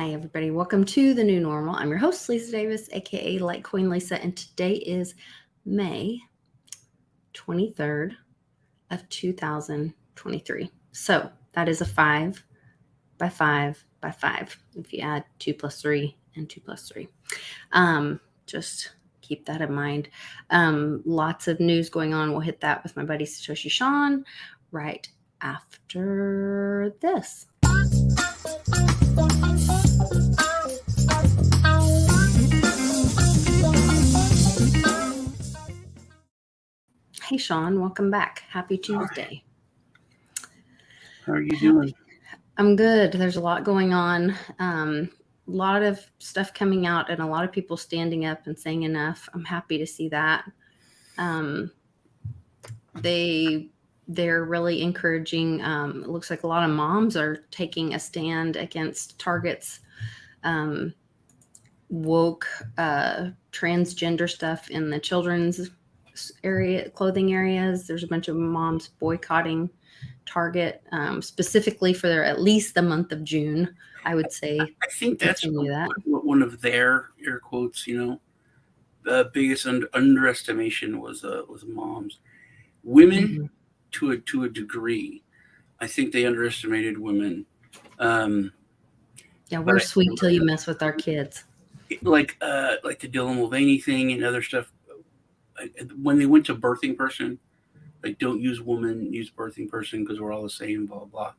Hi, everybody. Welcome to the new normal. I'm your host, Lisa Davis, aka Litecoin Lisa, and today is May 23rd of 2023. So that is a 5 by 5 by 5. If you add 2 plus 3 and 2 plus 3, just keep that in mind. Lots of news going on. We'll hit that with my buddy Satoshi Sean right after this. Hey, Sean, welcome back. Happy Tuesday. How are you doing? I'm good. There's a lot going on. A lot of stuff coming out and a lot of people standing up and saying enough. I'm happy to see that. They're really encouraging. It looks like a lot of moms are taking a stand against Target's woke transgender stuff in the children's clothing areas. There's a bunch of moms boycotting Target specifically for at least the month of June. I would say I think that's one of their air quotes. The biggest underestimation was moms, women to a degree. I think they underestimated women. Yeah, we're sweet till you mess with our kids. Like the Dylan Mulvaney thing and other stuff. When they went to birthing person, like don't use woman, use birthing person because we're all the same, blah blah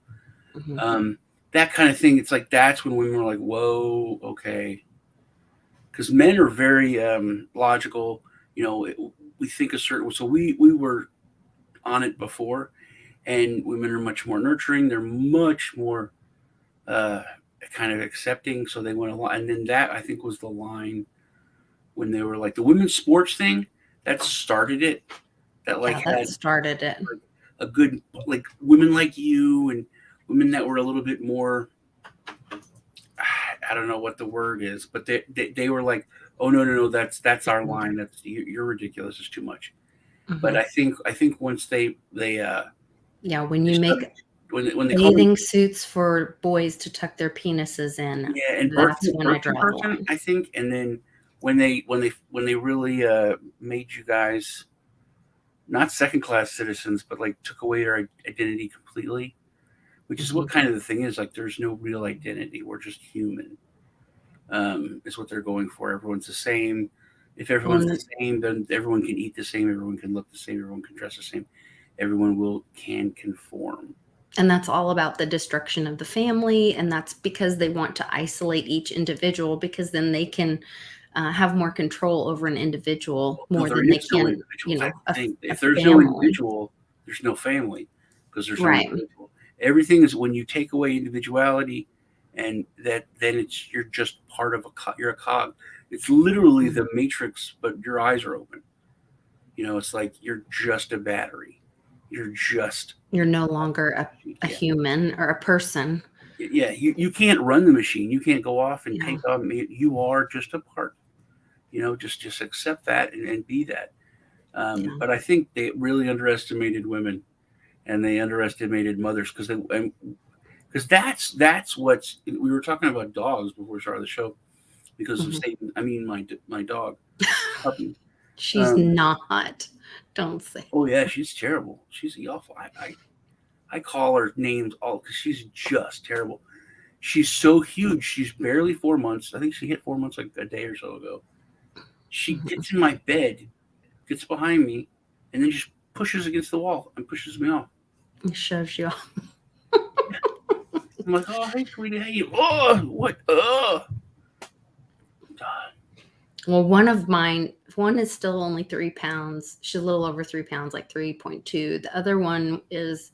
blah. That kind of thing. It's like that's when women were like, "Whoa, okay," because men are very logical. We think a certain. So we were on it before, and women are much more nurturing. They're much more kind of accepting. So they went along, and then that I think was the line when they were like the women's sports thing. That started it. That started it. A good like women like you and women that were a little bit more. I don't know what the word is, but they were like, oh no, that's our line. That's you're ridiculous. It's too much. But I think once they when you make when they bathing suits for boys to tuck their penises in, and that's when I draw the line. I think, and then when they really made you guys not second-class citizens, but like took away your identity completely, which is what kind of the thing is. Like, there's no real identity. We're just human. Is what they're going for. Everyone's the same. If everyone's the same, then everyone can eat the same. Everyone can look the same. Everyone can dress the same. Everyone can conform. And that's all about the destruction of the family. And that's because they want to isolate each individual, because then they can have more control over an individual more than they can, if there's no individual, there's no family, because there's no individual. Everything is when you take away individuality, and then you're just part of you're a cog. It's literally the Matrix, but your eyes are open. It's like you're just a battery. You're no longer a human or a person. Yeah, you can't run the machine. You can't go off and take off. You are just a part. Just accept that and be that. But I think they really underestimated women, and they underestimated mothers because that's what's. We were talking about dogs before we started the show because of Satan. I mean, my dog. Puppy. She's not. Don't say. Oh yeah, she's terrible. She's awful. I call her names all because she's just terrible. She's so huge. She's barely 4 months. I think she hit 4 months like a day or so ago. She gets in my bed, gets behind me, and then just pushes against the wall and pushes me off. And shoves you off. I'm like, oh, hey, sweetie, hey, oh, what? God. Well, one is still only 3 pounds. She's a little over 3 pounds, like 3.2. The other one is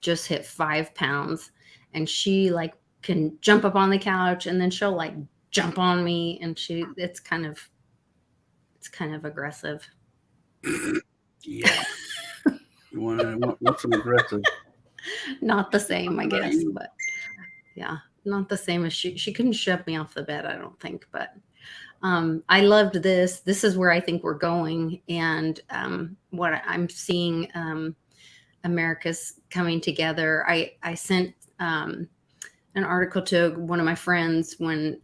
just hit 5 pounds, and she like can jump up on the couch, and then she'll like jump on me, and it's kind of aggressive. Yeah. You want some aggressive? Not the same, I guess, but yeah, not the same as she couldn't shove me off the bed, I don't think, but I loved this. This is where I think we're going, and what I'm seeing, America's coming together. I sent an article to one of my friends when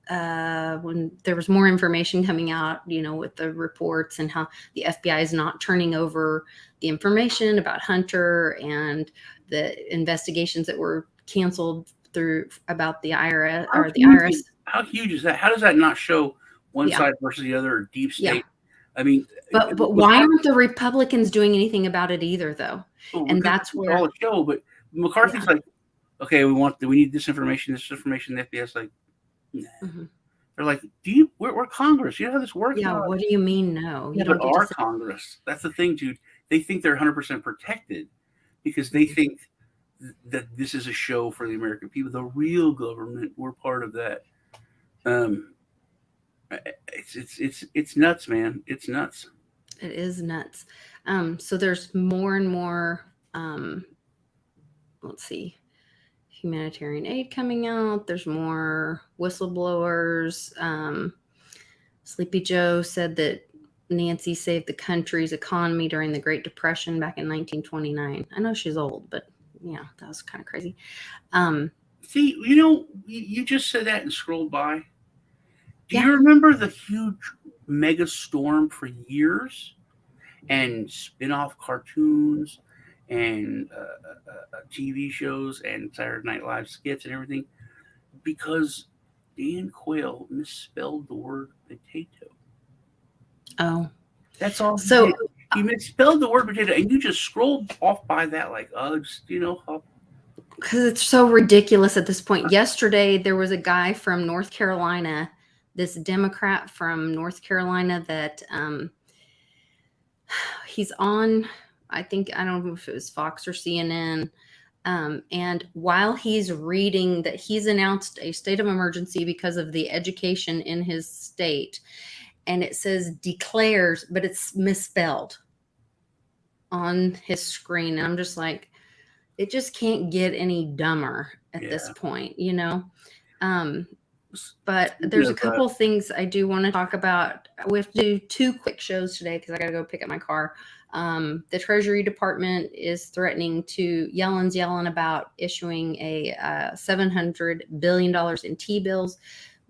there was more information coming out, with the reports and how the FBI is not turning over the information about Hunter and the investigations that were canceled about the IRS or the IRS. How huge is that? How does that not show one side versus the other, or deep state? I mean, but why aren't the Republicans doing anything about it either, though? And that's where all a show. But McCarthy's like, okay, we need this information. The FBI's like, nah. They're like, we're Congress. You know how this works? Yeah. What do you mean? No, you don't. Our Congress. That's the thing, dude. They think they're 100% protected because they think that this is a show for the American people. The real government, we're part of that. It's nuts, man. It's nuts. It is nuts. So there's more and more. Let's see. Humanitarian aid coming out. There's more whistleblowers. Sleepy Joe said that Nancy saved the country's economy during the Great Depression back in 1929. I know she's old, but yeah, that was kind of crazy. See, you just said that and scrolled by. Do you remember the huge mega storm for years and spin-off cartoons and TV shows and Saturday Night Live skits and everything? Because Dan Quayle misspelled the word potato. Oh. That's all. So he misspelled the word potato, and you just scrolled off by that like, because it's so ridiculous at this point. Yesterday, there was a guy from North Carolina, this Democrat from North Carolina that he's on, I don't know if it was Fox or CNN. And while he's reading that he's announced a state of emergency because of the education in his state, and it says declares, but it's misspelled on his screen. And I'm just like, it just can't get any dumber at this point, But there's a couple things I do want to talk about. We have to do 2 quick shows today because I got to go pick up my car. The Treasury Department is threatening Yellen's yelling about issuing a $700 billion in T-bills,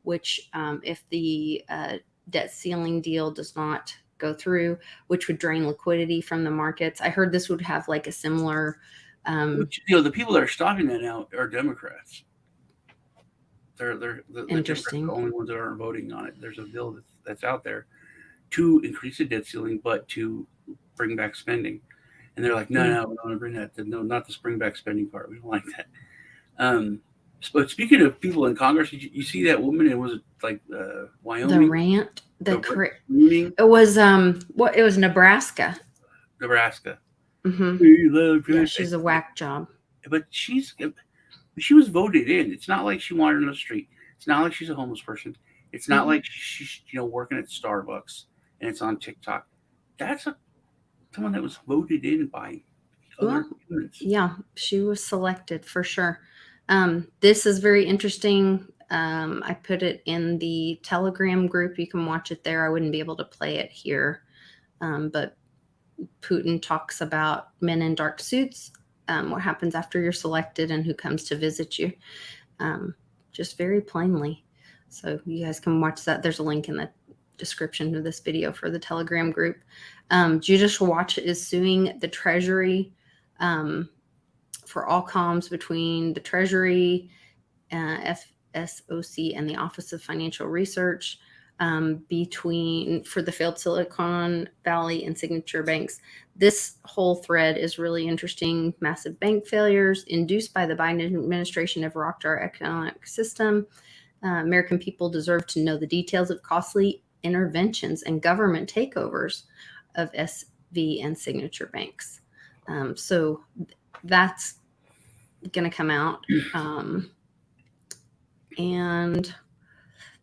which if the debt ceiling deal does not go through, which would drain liquidity from the markets. I heard this would have like a similar... the people that are stopping that now are Democrats. They're the only ones that aren't voting on it. There's a bill that's out there to increase the debt ceiling, but to bring back spending. And they're like, no, we don't want to bring that. No, not the bring back spending part. We don't like that. But speaking of people in Congress, you see that woman? It was like Wyoming. The rant, it was it was Nebraska. Mm-hmm. Yeah, she's a whack job. But she was voted in. It's not like she wandered on the street. It's not like she's a homeless person. It's not like she's working at Starbucks and it's on TikTok. That's someone that was voted in by other humans. Yeah, she was selected for sure. This is very interesting. I put it in the Telegram group. You can watch it there. I wouldn't be able to play it here. But Putin talks about men in dark suits, what happens after you're selected and who comes to visit you, just very plainly. So you guys can watch that. There's a link in the description of this video for the Telegram group. Judicial Watch is suing the Treasury for all comms between the Treasury, FSOC, and the Office of Financial Research, for the failed Silicon Valley and Signature banks. This whole thread is really interesting. Massive bank failures induced by the Biden administration have rocked our economic system. American people deserve to know the details of costly interventions and government takeovers of SV and Signature banks. So that's going to come out. And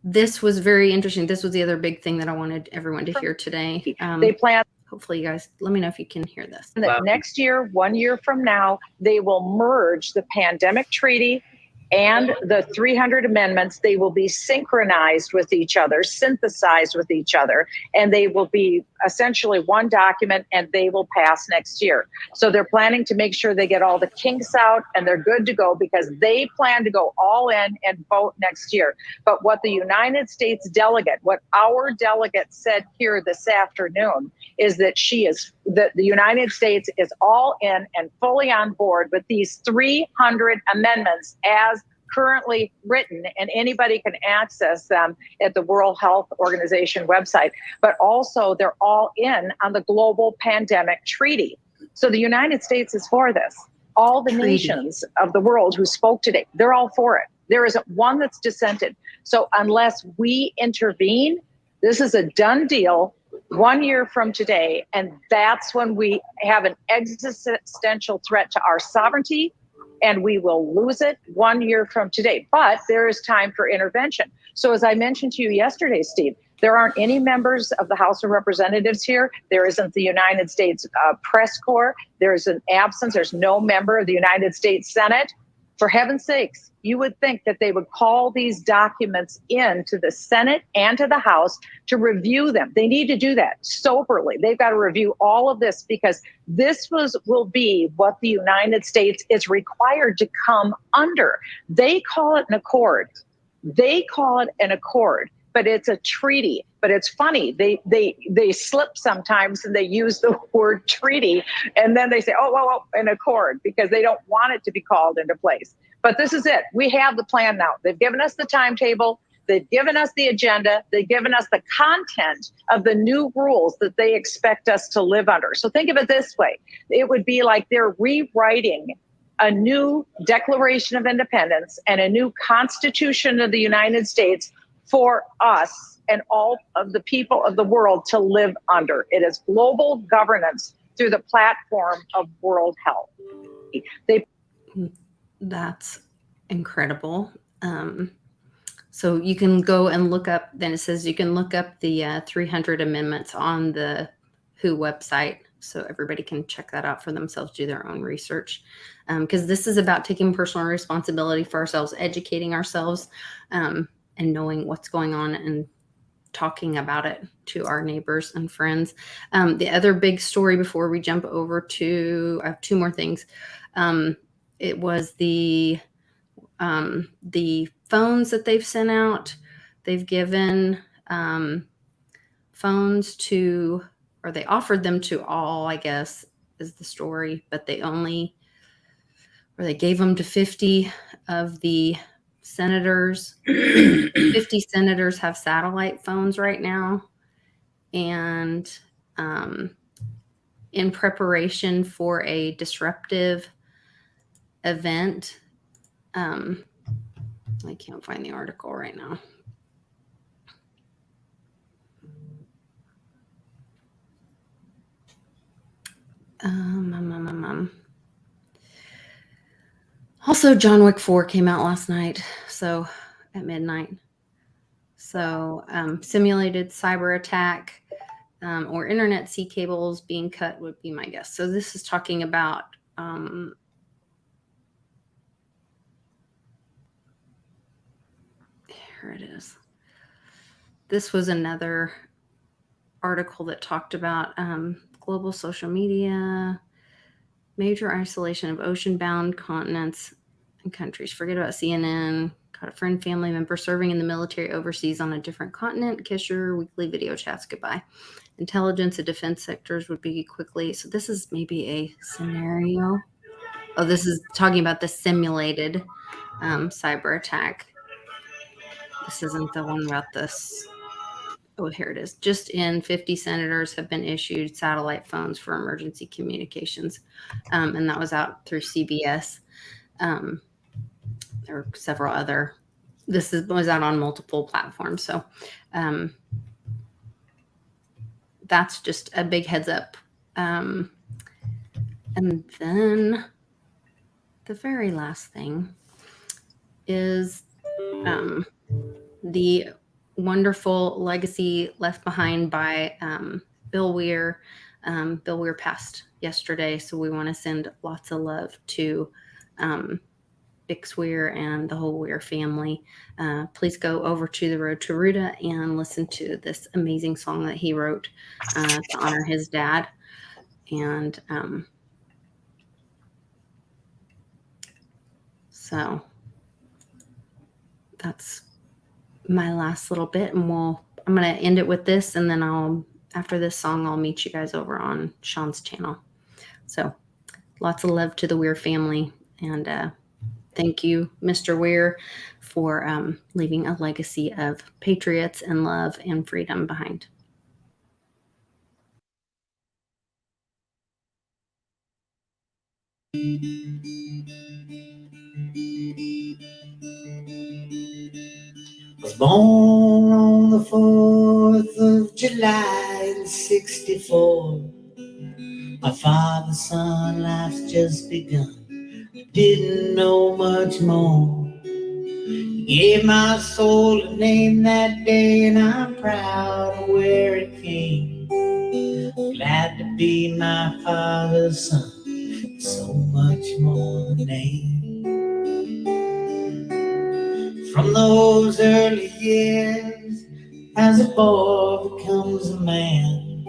this was very interesting. This was the other big thing that I wanted everyone to hear today. They plan. Hopefully, you guys, let me know if you can hear this. That next year, 1 year from now, they will merge the pandemic treaty and the 300 amendments, they will be synchronized with each other, synthesized with each other, and they will be essentially one document, and they will pass next year. So they're planning to make sure they get all the kinks out and they're good to go, because they plan to go all in and vote next year. But what the United States delegate, what our delegate said here this afternoon, is that the United States is all in and fully on board with these 300 amendments as currently written, and anybody can access them at the World Health Organization website. But also they're all in on the global pandemic treaty. So the United States is for this. All the nations of the world who spoke today, they're all for it. There isn't one that's dissented. So unless we intervene, this is a done deal 1 year from today. And that's when we have an existential threat to our sovereignty, and we will lose it 1 year from today. But there is time for intervention. So as I mentioned to you yesterday, Steve, there aren't any members of the House of Representatives here. There isn't the United States press corps. There's an absence. There's no member of the United States Senate. For heaven's sakes, you would think that they would call these documents in to the Senate and to the House to review them. They need to do that soberly. They've got to review all of this, because this will be what the United States is required to come under. They call it an accord. But it's a treaty. But it's funny, they slip sometimes and they use the word treaty, and then they say, oh, well, an accord, because they don't want it to be called into place. But this is it. We have the plan now. They've given us the timetable. They've given us the agenda. They've given us the content of the new rules that they expect us to live under. So think of it this way. It would be like they're rewriting a new Declaration of Independence and a new Constitution of the United States for us and all of the people of the world to live under. It is global governance through the platform of World Health. That's incredible. So you can go and look up, then it says you can look up the 300 amendments on the WHO website, so everybody can check that out for themselves, do their own research. Because this is about taking personal responsibility for ourselves, educating ourselves, and knowing what's going on and talking about it to our neighbors and friends. The other big story before we jump over to, I have two more things. It was the phones that they've sent out. They've given phones to, or they offered them to all, I guess, is the story, but they gave them to 50 of the senators. 50 senators have satellite phones right now. And in preparation for a disruptive event, I can't find the article right now. Also, John Wick 4 came out last night, so at midnight. So simulated cyber attack or internet sea cables being cut would be my guess. So this is talking about here it is. This was another article that talked about global social media, major isolation of ocean-bound continents and countries. Forget about CNN. Got a friend, family member serving in the military overseas on a different continent. Kiss your weekly video chats goodbye. Intelligence and defense sectors would be quickly. So this is maybe a scenario. Oh, this is talking about the simulated cyber attack. This isn't the one about this. Oh, here it is. Just in 50 senators have been issued satellite phones for emergency communications. And that was out through CBS. There were several other. This was out on multiple platforms. So that's just a big heads up. And then the very last thing is the wonderful legacy left behind by Bill Weir. Bill Weir passed yesterday, so we want to send lots of love to Bix Weir and the whole Weir family. Please go over to the Road to Ruta and listen to this amazing song that he wrote to honor his dad. And so that's my last little bit, and I'm going to end it with this, and then after this song, I'll meet you guys over on Sean's channel. So lots of love to the Weir family, and thank you, Mr. Weir, for leaving a legacy of patriots and love and freedom behind. Was born on the 4th of July in '64. My father's son, life's just begun. Didn't know much more. He gave my soul a name that day, and I'm proud of where it came. Glad to be my father's son, so much more than name. From those early years, as a boy becomes a man,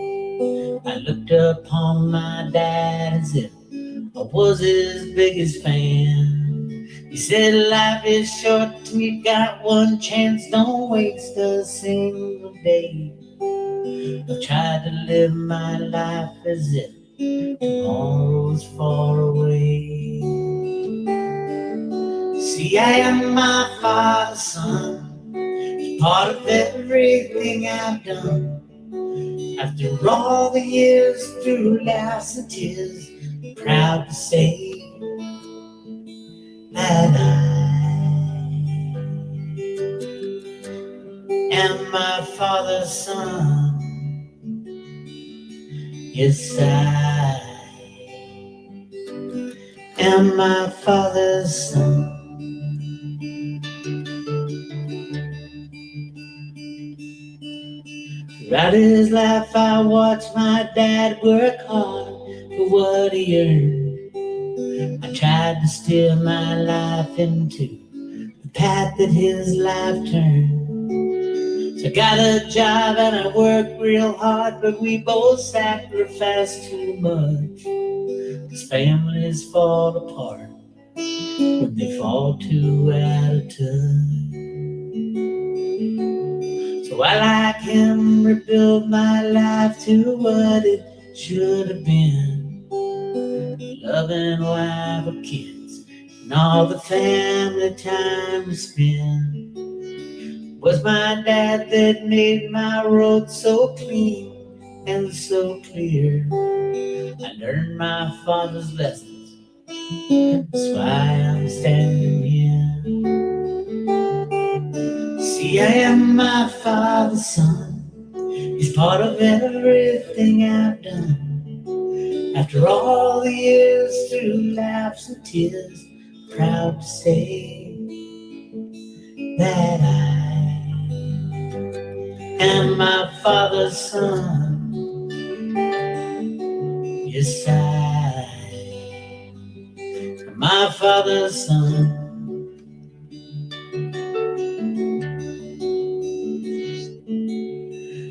I looked upon my dad as if I was his biggest fan. He said life is short and you got one chance, don't waste a single day. I tried to live my life as if tomorrow's far away. See, I am my father's son, part of everything I've done. After all the years through laughs and tears, I'm proud to say that I am my father's son. Yes, I am my father's son. Throughout his life I watched my dad work hard for what he earned. I tried to steer my life into the path that his life turned. So I got a job and I worked real hard, but we both sacrificed too much. 'Cause families fall apart when they fall too out of touch. So I, like him, rebuilt my life to what it should have been. Loving wife with kids and all the family time to spend. It was my dad that made my road so clean and so clear. I learned my father's lessons, that's why I'm standing here. See, I am my father's son, he's part of everything I've done. After all the years through laughs and tears, proud to say that I am my father's son. Yes, I am my father's son.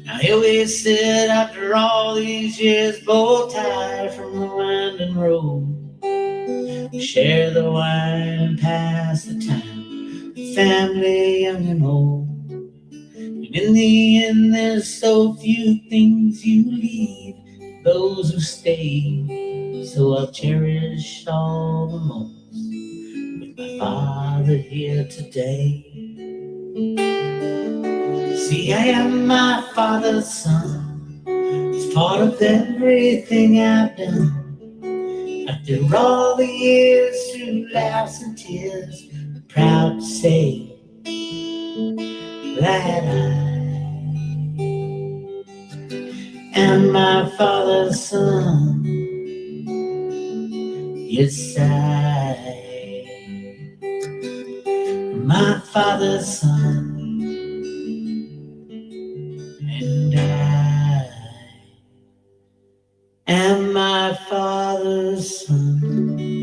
Now here we sit after all these years, both tired from the winding road. We share the wine and pass the time, family young and old. And in the end there's so few things you leave those who stay. So I'll cherish all the moments with my father here today. See, I am my father's son, he's part of everything I've done. After all the years through laughs and tears, I'm proud to say that I am my father's son. Yes, I am my father's son.